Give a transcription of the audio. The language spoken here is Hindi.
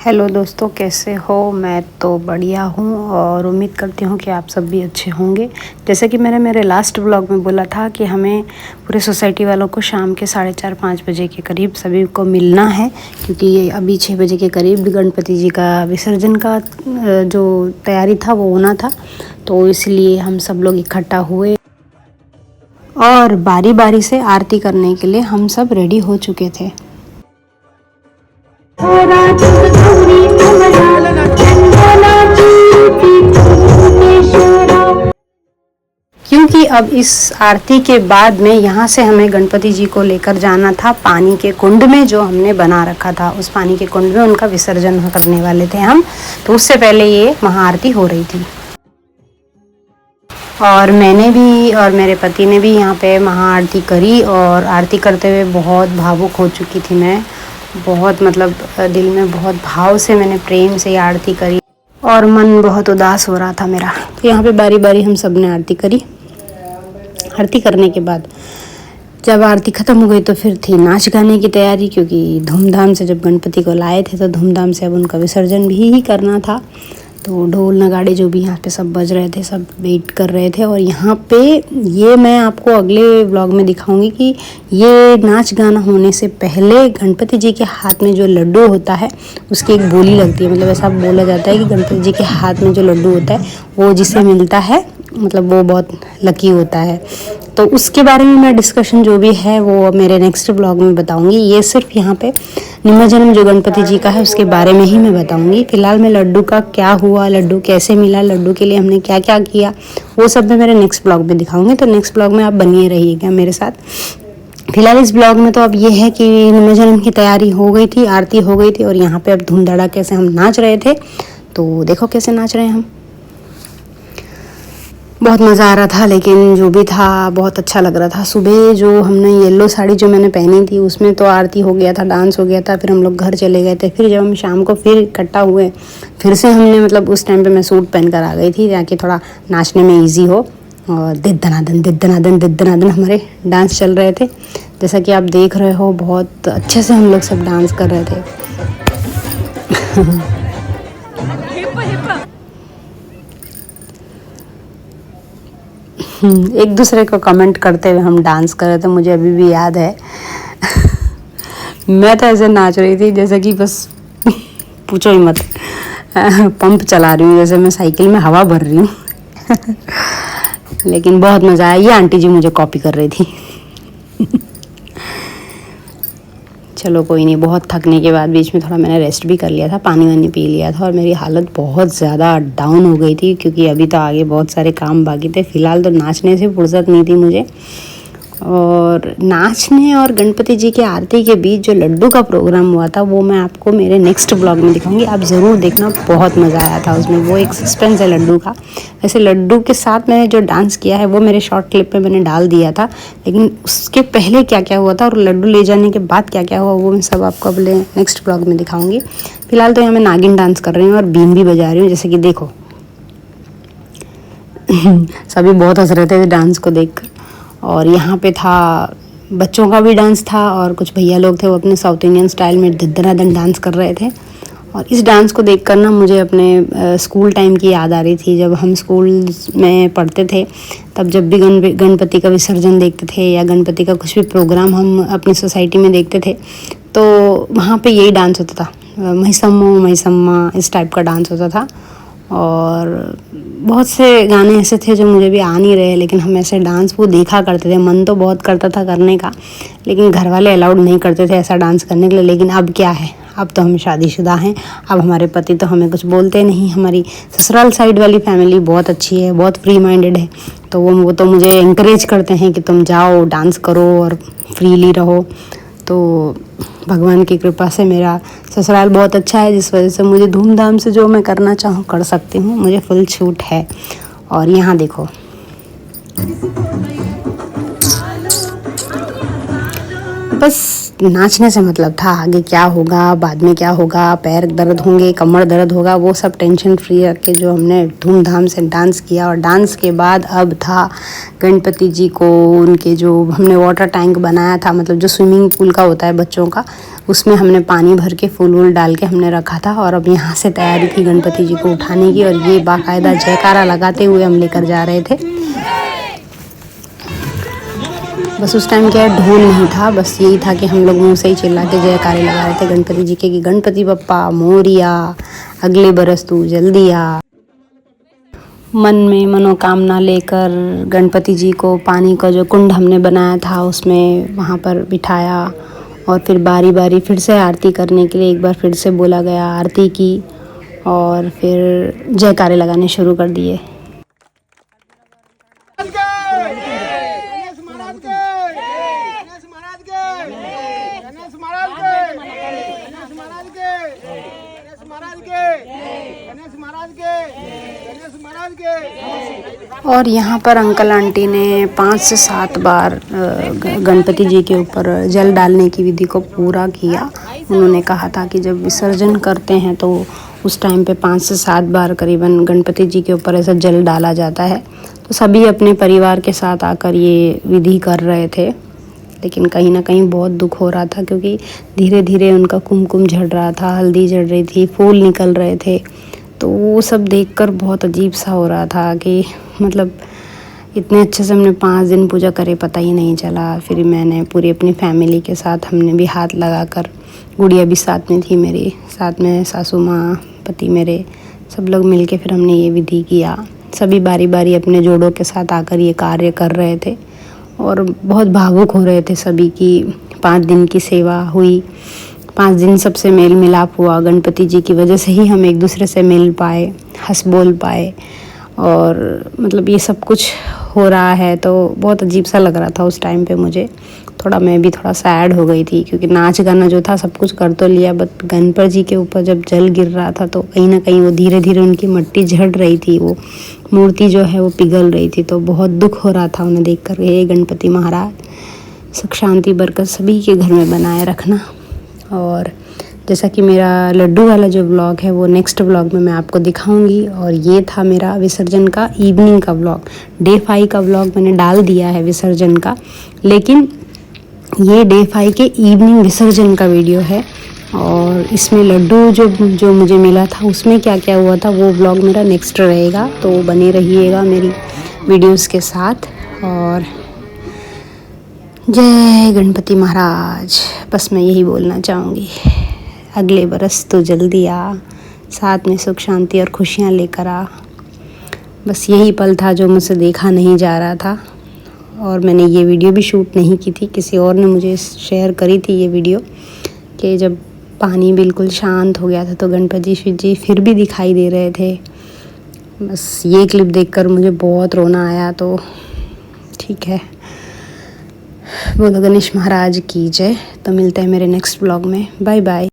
हेलो दोस्तों, कैसे हो। मैं तो बढ़िया हूँ और उम्मीद करती हूँ कि आप सब भी अच्छे होंगे। जैसे कि मैंने मेरे लास्ट ब्लॉग में बोला था कि हमें पूरे सोसाइटी वालों को शाम के 4:30-5 बजे के करीब सभी को मिलना है, क्योंकि ये अभी 6 बजे के करीब गणपति जी का विसर्जन का जो तैयारी था वो होना था। तो इसलिए हम सब लोग इकट्ठा हुए और बारी बारी से आरती करने के लिए हम सब रेडी हो चुके थे। क्योंकि अब इस आरती के बाद में यहाँ से हमें गणपति जी को लेकर जाना था पानी के कुंड में, जो हमने बना रखा था। उस पानी के कुंड में उनका विसर्जन करने वाले थे हम। तो उससे पहले ये महाआरती हो रही थी और मैंने भी और मेरे पति ने भी यहाँ पे महाआरती करी। और आरती करते हुए बहुत भावुक हो चुकी थी मैं। बहुत दिल में बहुत भाव से मैंने प्रेम से आरती करी और मन बहुत उदास हो रहा था मेरा। तो यहाँ पे बारी बारी हम सब ने आरती करी। आरती करने के बाद जब आरती ख़त्म हो गई तो फिर थी नाच गाने की तैयारी, क्योंकि धूमधाम से जब गणपति को लाए थे तो धूमधाम से अब उनका विसर्जन भी करना था। तो ढोल नगाड़े जो भी यहाँ पे सब बज रहे थे, सब वेट कर रहे थे। और यहाँ पे ये मैं आपको अगले व्लॉग में दिखाऊंगी कि ये नाच गाना होने से पहले गणपति जी के हाथ में जो लड्डू होता है उसकी एक बोली लगती है। ऐसा बोला जाता है कि गणपति जी के हाथ में जो लड्डू होता है वो जिसे मिलता है वो बहुत लकी होता है। तो उसके बारे में मैं डिस्कशन जो भी है वो मेरे नेक्स्ट ब्लॉग में बताऊंगी। ये सिर्फ यहाँ पे निमज्जन जो गणपति जी का है उसके बारे में ही मैं बताऊंगी। फिलहाल मैं लड्डू का क्या हुआ, लड्डू कैसे मिला, लड्डू के लिए हमने क्या क्या किया, वो सब मैं मेरे नेक्स्ट ब्लॉग में दिखाऊंगी। तो नेक्स्ट ब्लॉग में आप बनिए रहिएगा मेरे साथ। फिलहाल इस ब्लॉग में तो अब ये है कि निमज्जन की तैयारी हो गई थी, आरती हो गई थी और यहाँ पे अब धूम धड़ाके से हम नाच रहे थे। तो देखो कैसे नाच रहे हैं हम। बहुत मज़ा आ रहा था, लेकिन जो भी था बहुत अच्छा लग रहा था। सुबह जो हमने येलो साड़ी जो मैंने पहनी थी उसमें तो आरती हो गया था, डांस हो गया था, फिर हम लोग घर चले गए थे। फिर जब हम शाम को फिर इकट्ठा हुए, फिर से हमने उस टाइम पे मैं सूट पहन कर आ गई थी ताकि थोड़ा नाचने में ईजी हो। और दिद दनादन हमारे डांस चल रहे थे। जैसा कि आप देख रहे हो बहुत अच्छे से हम लोग सब डांस कर रहे थे। एक दूसरे को कमेंट करते हुए हम डांस कर रहे थे, मुझे अभी भी याद है। मैं तो ऐसे नाच रही थी जैसे कि बस पूछो ही मत, पंप चला रही हूँ, जैसे मैं साइकिल में हवा भर रही हूँ। लेकिन बहुत मज़ा आया। ये आंटी जी मुझे कॉपी कर रही थी। चलो कोई नहीं, बहुत थकने के बाद बीच में थोड़ा मैंने रेस्ट भी कर लिया था, पानी वानी पी लिया था और मेरी हालत बहुत ज़्यादा डाउन हो गई थी, क्योंकि अभी तो आगे बहुत सारे काम बाकी थे। फ़िलहाल तो नाचने से फुर्सत नहीं थी मुझे। और नाचने और गणपति जी की आरती के बीच जो लड्डू का प्रोग्राम हुआ था वो मैं आपको मेरे नेक्स्ट ब्लॉग में दिखाऊंगी। आप ज़रूर देखना, बहुत मज़ा आया था उसमें। वो एक सस्पेंस है लड्डू का। वैसे लड्डू के साथ मैंने जो डांस किया है वो मेरे शॉर्ट क्लिप में मैंने डाल दिया था, लेकिन उसके पहले क्या क्या हुआ था और लड्डू ले जाने के बाद क्या क्या हुआ वो मैं सब आपको अगले नेक्स्ट ब्लॉग में दिखाऊंगी। फिलहाल तो यहाँ मैं नागिन डांस कर रही हूँ और बीन भी बजा रही हूँ, जैसे कि देखो। सभी बहुत हंस रहे थे इस डांस को देखकर। और यहाँ पे था बच्चों का भी डांस था और कुछ भैया लोग थे वो अपने साउथ इंडियन स्टाइल में धनाधन डांस कर रहे थे। और इस डांस को देखकर ना मुझे अपने स्कूल टाइम की याद आ रही थी। जब हम स्कूल में पढ़ते थे तब जब भी गणपति का विसर्जन देखते थे या गणपति का कुछ भी प्रोग्राम हम अपनी सोसाइटी में देखते थे तो वहाँ पे यही डांस होता था, महिसम्मो महिसम्मा, इस टाइप का डांस होता था। और बहुत से गाने ऐसे थे जो मुझे भी आ नहीं रहे, लेकिन हम ऐसे डांस वो देखा करते थे। मन तो बहुत करता था करने का, लेकिन घर वाले अलाउड नहीं करते थे ऐसा डांस करने के लिए। लेकिन अब क्या है, अब तो हम शादीशुदा हैं, अब हमारे पति तो हमें कुछ बोलते नहीं। हमारी ससुराल साइड वाली फैमिली बहुत अच्छी है, बहुत फ्री माइंडेड है। तो वो तो मुझे इंकरेज करते हैं कि तुम जाओ डांस करो और फ्रीली रहो। तो भगवान की कृपा से मेरा ससुराल बहुत अच्छा है, जिस वजह से मुझे धूमधाम से जो मैं करना चाहूँ कर सकती हूँ, मुझे फुल छूट है। और यहाँ देखो, बस नाचने से मतलब था, आगे क्या होगा, बाद में क्या होगा, पैर दर्द होंगे, कमर दर्द होगा, वो सब टेंशन फ्री रख के जो हमने धूमधाम से डांस किया। और डांस के बाद अब था गणपति जी को, उनके जो हमने वाटर टैंक बनाया था, मतलब जो स्विमिंग पूल का होता है बच्चों का, उसमें हमने पानी भर के फूल वूल डाल के हमने रखा था। और अब यहाँ से तैयारी थी गणपति जी को उठाने की, और ये बाकायदा जयकारा लगाते हुए हम लेकर जा रहे थे। बस उस टाइम क्या ढोल नहीं था, बस यही था कि हम लोग मुँह से ही चिल्ला के जयकारे लगा रहे थे गणपति जी के कि गणपति बप्पा मोरिया, अगले बरस तू जल्दी आ। मन में मनोकामना लेकर गणपति जी को पानी का जो कुंड हमने बनाया था उसमें वहाँ पर बिठाया, और फिर बारी बारी फिर से आरती करने के लिए एक बार फिर से बोला गया, आरती की, और फिर जयकारे लगाने शुरू कर दिए। और यहाँ पर अंकल आंटी ने 5 से 7 बार गणपति जी के ऊपर जल डालने की विधि को पूरा किया। उन्होंने कहा था कि जब विसर्जन करते हैं तो उस टाइम पे 5 से 7 बार करीबन गणपति जी के ऊपर ऐसा जल डाला जाता है। तो सभी अपने परिवार के साथ आकर ये विधि कर रहे थे, लेकिन कहीं ना कहीं बहुत दुख हो रहा था क्योंकि धीरे धीरे उनका कुमकुम झड़ रहा था, हल्दी झड़ रही थी, फूल निकल रहे थे। तो वो सब देखकर बहुत अजीब सा हो रहा था कि मतलब इतने अच्छे से हमने 5 दिन पूजा करे, पता ही नहीं चला। फिर मैंने पूरी अपनी फैमिली के साथ हमने भी हाथ लगाकर, गुड़िया भी साथ में थी मेरी, साथ में सासू माँ, पति मेरे, सब लोग मिलके फिर हमने ये विधि किया। सभी बारी बारी अपने जोड़ों के साथ आकर ये कार्य कर रहे थे और बहुत भावुक हो रहे थे सभी की। 5 दिन की सेवा हुई, 5 दिन सबसे मेल मिलाप हुआ। गणपति जी की वजह से ही हम एक दूसरे से मिल पाए, हंस बोल पाए, और मतलब ये सब कुछ हो रहा है तो बहुत अजीब सा लग रहा था उस टाइम पे मुझे। थोड़ा मैं भी थोड़ा सैड हो गई थी क्योंकि नाच गाना जो था सब कुछ कर तो लिया, बट गणपति जी के ऊपर जब जल गिर रहा था तो कहीं ना कहीं वो धीरे धीरे उनकी मिट्टी झड़ रही थी, वो मूर्ति जो है वो पिघल रही थी। तो बहुत दुख हो रहा था उन्हें देख कर। हे गणपति महाराज, सुख शांति बरकत सभी के घर में बनाए रखना। और जैसा कि मेरा लड्डू वाला जो व्लॉग है वो नेक्स्ट व्लॉग में मैं आपको दिखाऊंगी। और ये था मेरा विसर्जन का इवनिंग का व्लॉग। डे 5 का व्लॉग मैंने डाल दिया है विसर्जन का, लेकिन ये डे 5 के इवनिंग विसर्जन का वीडियो है। और इसमें लड्डू जो मुझे मिला था उसमें क्या क्या हुआ था वो व्लॉग मेरा नेक्स्ट रहेगा, तो बने रहिएगा मेरी वीडियोस के साथ। और जय गणपति महाराज, बस मैं यही बोलना चाहूँगी, अगले बरस तो जल्दी आ, साथ में सुख शांति और खुशियाँ लेकर आ। बस यही पल था जो मुझसे देखा नहीं जा रहा था। और मैंने ये वीडियो भी शूट नहीं की थी, किसी और ने मुझे शेयर करी थी ये वीडियो, कि जब पानी बिल्कुल शांत हो गया था तो गणपति जी फिर भी दिखाई दे रहे थे। बस ये क्लिप देखकर मुझे बहुत रोना आया। तो ठीक है, बोलो गणेश महाराज की जय। तो मिलते हैं मेरे नेक्स्ट व्लॉग में, बाय बाय।